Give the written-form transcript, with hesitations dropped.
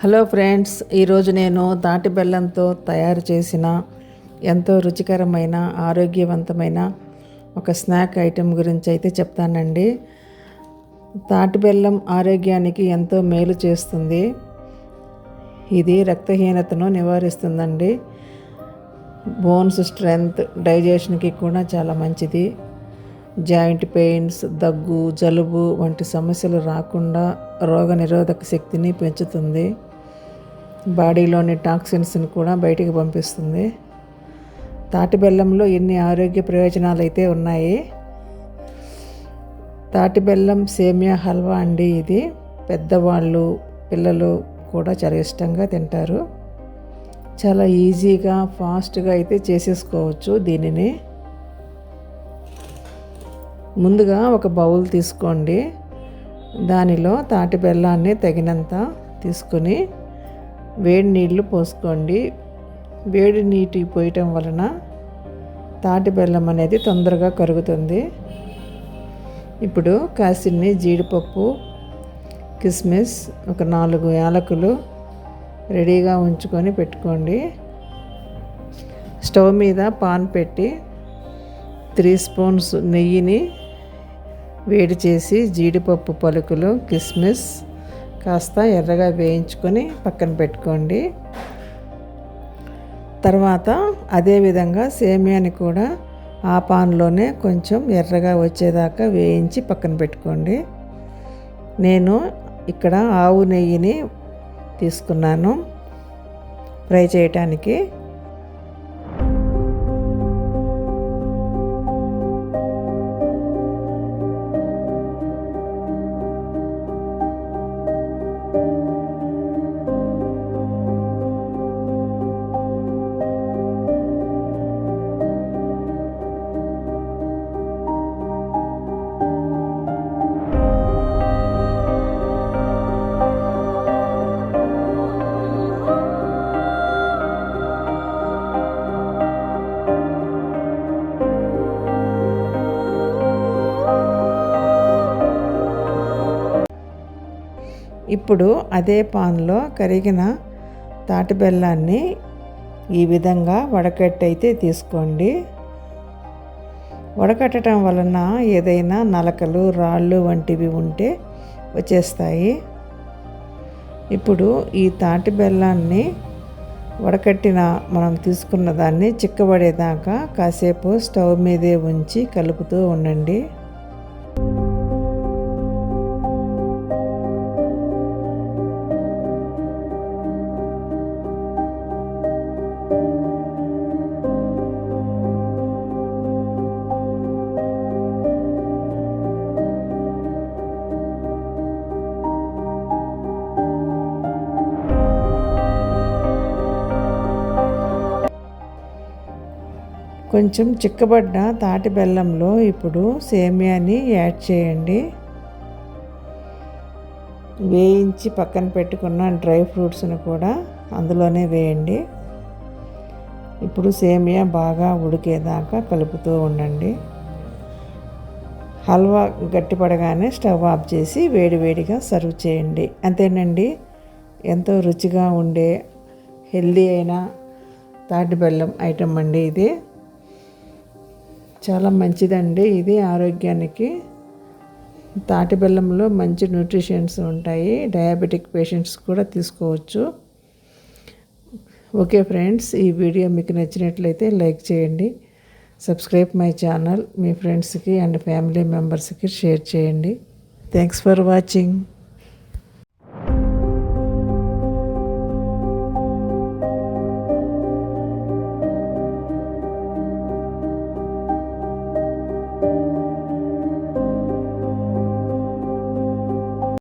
Hello friends, ఈరోజు నేను తాటి బెల్లంతో తయారు చేసిన ఎంతో రుచికరమైన ఆరోగ్యవంతమైన ఒక స్నాక్ ఐటెం గురించి అయితే చెప్తానండి. తాటి బెల్లం ఆరోగ్యానికి ఎంతో మేలు చేస్తుంది. ఇది రక్తహీనతను నివారిస్తుందండి. బోన్స్ స్ట్రెంగ్త్, డైజెషన్కి కూడా చాలా మంచిది. జాయింట్ పెయిన్స్, దగ్గు, జలుబు వంటి సమస్యలు రాకుండా రోగనిరోధక శక్తిని పెంచుతుంది. బాడీలోని టాక్సిన్స్ని కూడా బయటికి పంపిస్తుంది. తాటి బెల్లంలో ఎన్ని ఆరోగ్య ప్రయోజనాలు అయితే ఉన్నాయి. తాటి బెల్లం సేమియా హల్వా అండి. ఇది పెద్దవాళ్ళు, పిల్లలు కూడా చాలా ఇష్టంగా తింటారు. చాలా ఈజీగా, ఫాస్ట్గా అయితే చేసేసుకోవచ్చు దీనిని. ముందుగా ఒక బౌల్ తీసుకోండి. దానిలో తాటి బెల్లాన్ని తగినంత తీసుకొని వేడి నీళ్ళు పోసుకోండి. వేడి నీటి పోయటం వలన తాటి బెల్లం అనేది తొందరగా కరుగుతుంది. ఇప్పుడు కాసిన్ని జీడిపప్పు, కిస్మిస్, ఒక 4 యాలకులు రెడీగా ఉంచుకొని పెట్టుకోండి. స్టవ్ మీద పాన్ పెట్టి 3 స్పూన్స్ నెయ్యిని వేడి చేసి జీడిపప్పు పలుకులు, కిస్మిస్ కాస్త ఎర్రగా వేయించుకొని పక్కన పెట్టుకోండి. తర్వాత అదేవిధంగా సేమియాని కూడా ఆ పాన్లోనే కొంచెం ఎర్రగా వచ్చేదాకా వేయించి పక్కన పెట్టుకోండి. నేను ఇక్కడ ఆవు నెయ్యిని తీసుకున్నాను ఫ్రై చేయటానికి. ఇప్పుడు అదే పాన్లో కరిగిన తాటి బెల్లాన్ని ఈ విధంగా వడకట్టయితే తీసుకోండి. వడకట్టడం వలన ఏదైనా నలకలు, రాళ్ళు వంటివి ఉంటే వచ్చేస్తాయి. ఇప్పుడు ఈ తాటి బెల్లాన్ని వడకట్టిన మనం తీసుకున్న దాన్ని చిక్కబడేదాకా కాసేపు స్టవ్ మీదే ఉంచి కలుపుతూ ఉండండి. కొంచెం చిక్కబడ్డ తాటి బెల్లంలో ఇప్పుడు సేమియాని యాడ్ చేయండి. వేయించి పక్కన పెట్టుకున్న డ్రై ఫ్రూట్స్ని కూడా అందులోనే వేయండి. ఇప్పుడు సేమియా బాగా ఉడికేదాకా కలుపుతూ ఉండండి. హల్వా గట్టిపడగానే స్టవ్ ఆఫ్ చేసి వేడివేడిగా సర్వ్ చేయండి. అంతేనండి, ఎంతో రుచిగా ఉండే హెల్దీ అయిన తాటి బెల్లం ఐటమ్ అండి. ఇది చాలా మంచిదండి. ఇది ఆరోగ్యానికి. తాటి బెల్లంలో మంచి న్యూట్రిషన్స్ ఉంటాయి. డయాబెటిక్ పేషెంట్స్ కూడా తీసుకోవచ్చు. ఓకే ఫ్రెండ్స్, ఈ వీడియో మీకు నచ్చినట్లయితే లైక్ చేయండి. Subscribe my channel. మీ ఫ్రెండ్స్కి అండ్ ఫ్యామిలీ మెంబర్స్కి షేర్ చేయండి. Thanks for watching.